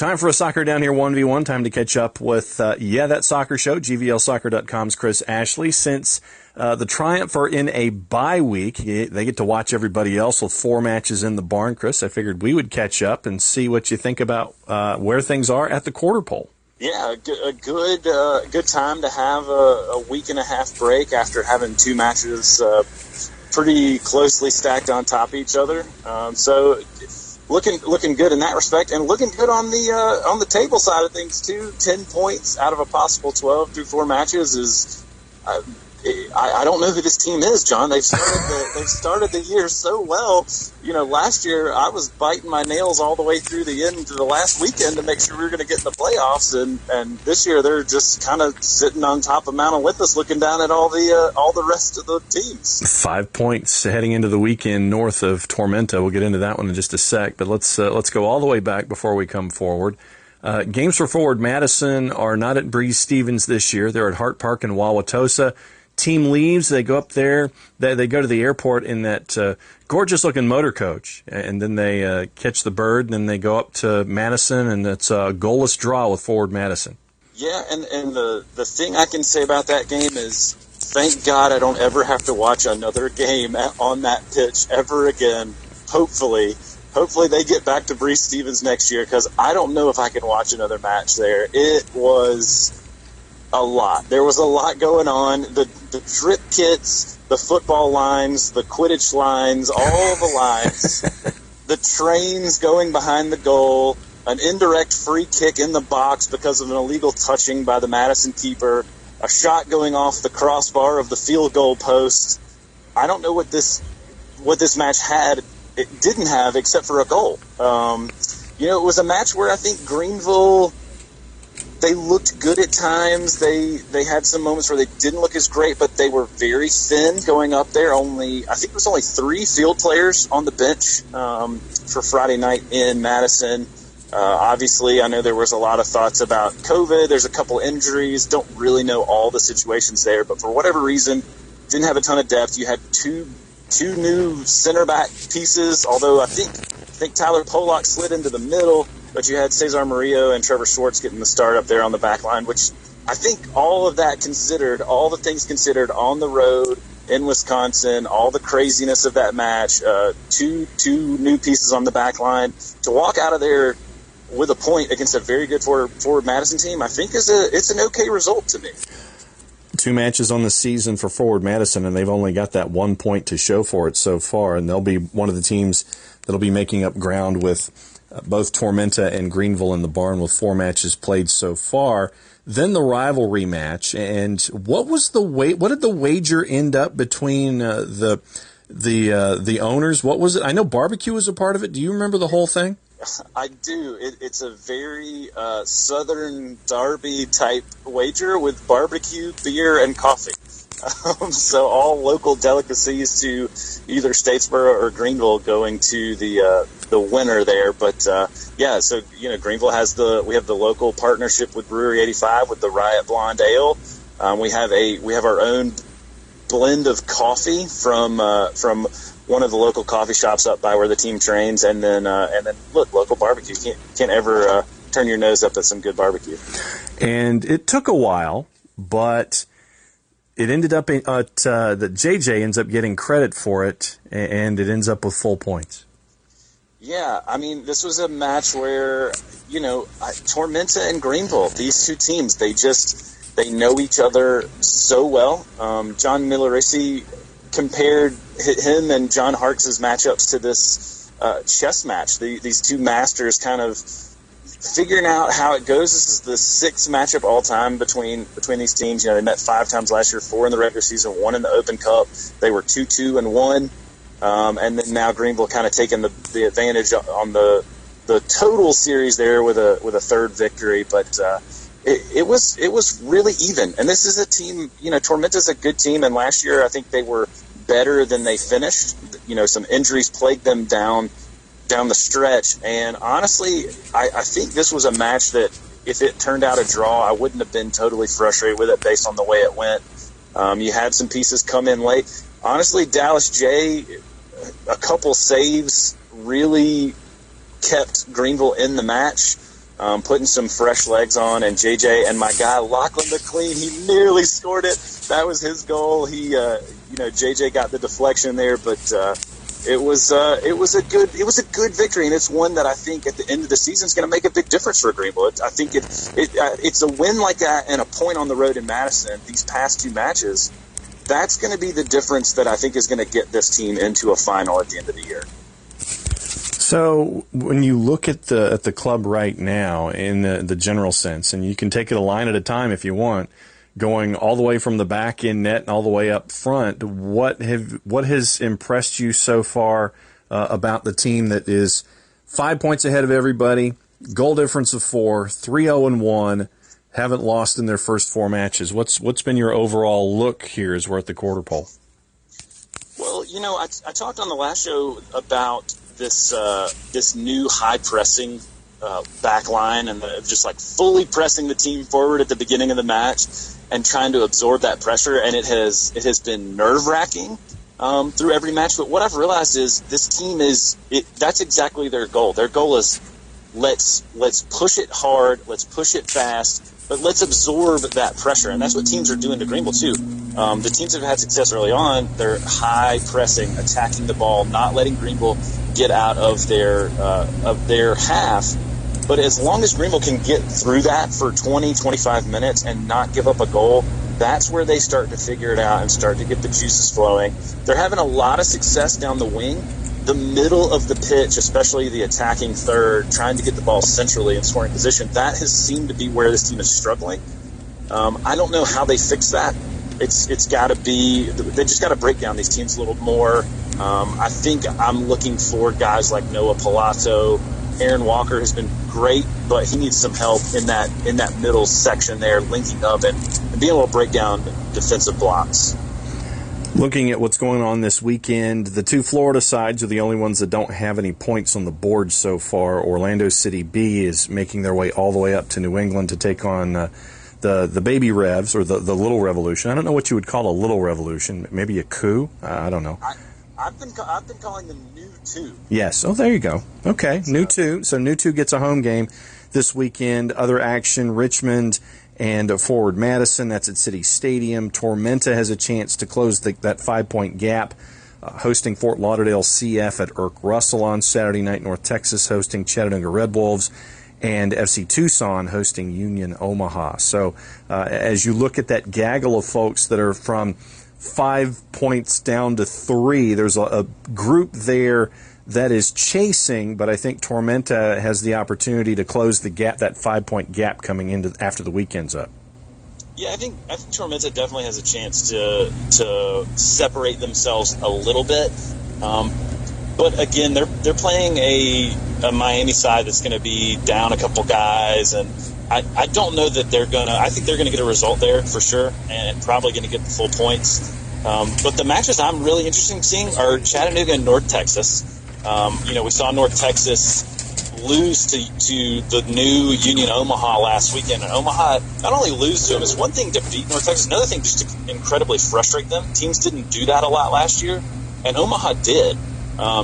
Time for a Soccer Down Here 1v1. Time to catch up with, That Soccer Show, GVLsoccer.com's Chris Ashley. Since the Triumph are in a bye week, they get to watch everybody else with 4 matches in the barn. Chris, I figured we would catch up and see what you think about where things are at the quarter pole. Yeah, a good time to have a week and a half break after having 2 matches pretty closely stacked on top of each other. So looking good in that respect, and looking good on the table side of things too. 10 points out of a possible 12 through 4 matches is. I don't know who this team is, John. They've started the year so well. Last year I was biting my nails all the way through the end to the last weekend to make sure we were going to get in the playoffs, and this year they're just kind of sitting on top of Mount Olympus, looking down at all the rest of the teams. 5 points heading into the weekend north of Tormenta. We'll get into that one in just a sec, but let's go all the way back before we come forward. Games for Forward Madison are not at Breeze Stevens this year. They're at Hart Park in Wauwatosa. Team leaves, they go up there, they go to the airport in that gorgeous-looking motor coach, and then they catch the bird, and then they go up to Madison, and it's a goalless draw with Forward Madison. Yeah, and the thing I can say about that game is, thank God I don't ever have to watch another game on that pitch ever again. Hopefully they get back to Breeze Stevens next year, because I don't know if I can watch another match there. It was a lot. There was a lot going on. The drip kits, the football lines, the Quidditch lines, all the lines, the trains going behind the goal, an indirect free kick in the box because of an illegal touching by the Madison keeper, a shot going off the crossbar of the field goal post. I don't know what this match had. It didn't have, except for a goal. It was a match where I think Greenville, they looked good at times. They had some moments where they didn't look as great, but they were very thin going up there. I think it was only 3 field players on the bench for Friday night in Madison. Obviously, I know there was a lot of thoughts about COVID. There's a couple injuries. Don't really know all the situations there, but for whatever reason, didn't have a ton of depth. You had two new center back pieces, although I think Tyler Pollock slid into the middle. But you had Cesar Murillo and Trevor Schwartz getting the start up there on the back line, which I think all of that considered, all the things considered on the road in Wisconsin, all the craziness of that match, 2 new pieces on the back line, to walk out of there with a point against a very good Forward Madison team, I think it's an okay result to me. 2 matches on the season for Forward Madison, and they've only got that 1 point to show for it so far, and they'll be one of the teams that'll be making up ground with both Tormenta and Greenville in the barn with 4 matches played so far. Then the rivalry match, and what did the wager end up between the owners? What was it? I know barbecue was a part of it. Do you remember the whole thing? I do. It's a very Southern Derby type wager with barbecue, beer, and coffee. So all local delicacies to either Statesboro or Greenville going to the winner there. But so Greenville we have the local partnership with Brewery 85 with the Riot Blonde Ale. We have our own blend of coffee from one of the local coffee shops up by where the team trains, and then look, local barbecue. You can't ever turn your nose up at some good barbecue. And it took a while, but it ended up that JJ ends up getting credit for it, and it ends up with full points. Yeah, I mean, this was a match where, Tormenta and Greenville, these 2 teams, they know each other so well. John Millerisi compared him and John Harkes' matchups to this chess match. These 2 masters kind of figuring out how it goes. This is the 6th matchup all time between these teams. They met 5 times last year, 4 in the regular season, 1 in the Open Cup. They were 2-2-1. And then now Greenville kind of taking the advantage on the total series there with a 3rd victory. But it was really even. And this is a team, Tormenta's a good team, and last year I think they were better than they finished. Some injuries plagued them down the stretch, and honestly, I think this was a match that if it turned out a draw, I wouldn't have been totally frustrated with it based on the way it went. You had some pieces come in late. Honestly, Dallas J, a couple saves really kept Greenville in the match. putting some fresh legs on, and JJ and my guy Lachlan McLean, he nearly scored it. That was his goal. JJ got the deflection there, but it was a good victory, and it's one that I think at the end of the season is going to make a big difference for Greenville. I think it's a win like that and a point on the road in Madison. These past 2 matches, that's going to be the difference that I think is going to get this team into a final at the end of the year. So when you look at the club right now in the general sense, and you can take it a line at a time if you want, going all the way from the back in net and all the way up front, what has impressed you so far about the team that is 5 points ahead of everybody, goal difference of 4, 3-0-1, haven't lost in their first 4 matches? What's been your overall look here as we're at the quarter pole? Well, I talked on the last show about this new high pressing back line and just like fully pressing the team forward at the beginning of the match and trying to absorb that pressure, and it has been nerve-wracking through every match. But what I've realized is this team that's exactly their goal. Their goal is let's push it hard, let's push it fast, but let's absorb that pressure, and that's what teams are doing to Greenville too. The teams that have had success early on, they're high pressing, attacking the ball, not letting Greenville get out of their half. But as long as Greenville can get through that for 20, 25 minutes and not give up a goal, that's where they start to figure it out and start to get the juices flowing. They're having a lot of success down the wing. The middle of the pitch, especially the attacking third, trying to get the ball centrally in scoring position, that has seemed to be where this team is struggling. I don't know how they fix that. It's got to be, they just got to break down these teams a little more. I think I'm looking for guys like Noah Pilato. Aaron Walker has been great, but he needs some help in that middle section there, linking up and being able to break down defensive blocks. Looking at what's going on this weekend, the 2 Florida sides are the only ones that don't have any points on the board so far. Orlando City B is making their way all the way up to New England to take on the Baby Revs, or the Little Revolution. I don't know what you would call a Little Revolution. Maybe a coup? I don't know. I've been calling them New 2. Yes. Oh, there you go. Okay, New 2. So New 2 gets a home game this weekend. Other action, Richmond and Forward Madison. That's at City Stadium. Tormenta has a chance to close that 5-point gap, hosting Fort Lauderdale CF at Irk Russell on Saturday night. North Texas hosting Chattanooga Red Wolves, and FC Tucson hosting Union Omaha. So as you look at that gaggle of folks that are from 5 points down to 3, there's a group there that is chasing, but I think Tormenta has the opportunity to close the gap, that 5-point gap coming into after the weekend's up. Yeah, I think Tormenta definitely has a chance to separate themselves a little bit. But again, they're playing a Miami side that's going to be down a couple guys, and I don't know that they're going to. I think they're going to get a result there for sure, and probably going to get the full points. But the matches I'm really interested in seeing are Chattanooga and North Texas. We saw North Texas lose to the new Union Omaha last weekend, and Omaha not only lose to them, it's one thing to beat North Texas, another thing just to incredibly frustrate them. Teams didn't do that a lot last year, and Omaha did.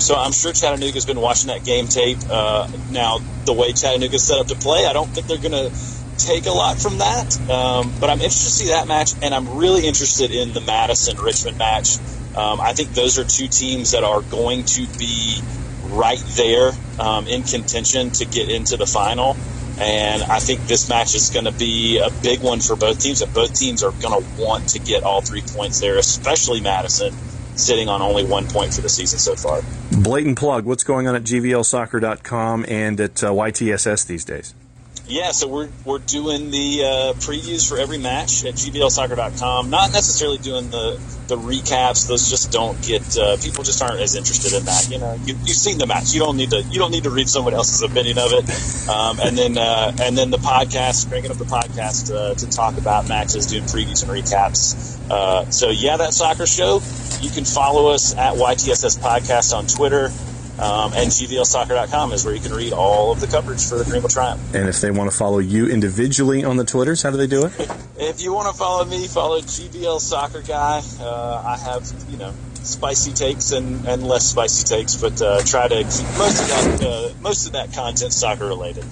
So I'm sure Chattanooga's been watching that game tape. Now, the way Chattanooga's set up to play, I don't think they're going to take a lot from that. But I'm interested to see that match, and I'm really interested in the Madison-Richmond match. I think those are 2 teams that are going to be right there in contention to get into the final. And I think this match is going to be a big one for both teams, and both teams are going to want to get all 3 points there, especially Madison, sitting on only 1 point for the season so far. Blatant plug. What's going on at GVLsoccer.com and at YTSS these days? Yeah, so we're doing the previews for every match at GVLsoccer.com. Not necessarily doing the recaps; those just don't get people just aren't as interested in that. You've seen the match. You don't need to read someone else's opinion of it. And then the podcast, cranking up the podcast to talk about matches, doing previews and recaps. So yeah, that soccer show. You can follow us at YTSS Podcast on Twitter. And GVLsoccer.com is where you can read all of the coverage for the Greenville Triumph. And if they want to follow you individually on the Twitters, how do they do it? If you want to follow me, follow GVL Soccer Guy. I have, spicy takes and less spicy takes, but try to keep most of that content soccer related.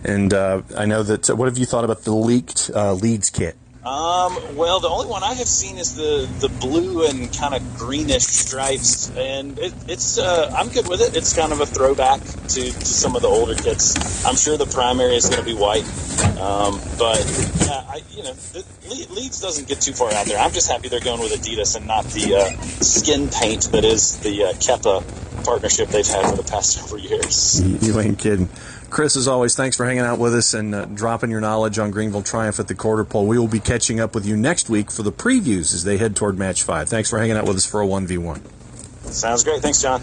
And I know that. What have you thought about the leaked Leeds kit? Well, the only one I have seen is the blue and kind of greenish stripes, and it's I'm good with it. It's kind of a throwback to some of the older kits. I'm sure the primary is going to be white, but yeah, Leeds doesn't get too far out there. I'm just happy they're going with Adidas and not the skin paint that is the Keppa partnership they've had for the past several years. You ain't kidding. Chris, as always, thanks for hanging out with us and dropping your knowledge on Greenville Triumph at the quarter pole. We will be catching up with you next week for the previews as they head toward Match 5. Thanks for hanging out with us for a 1v1. Sounds great. Thanks, John.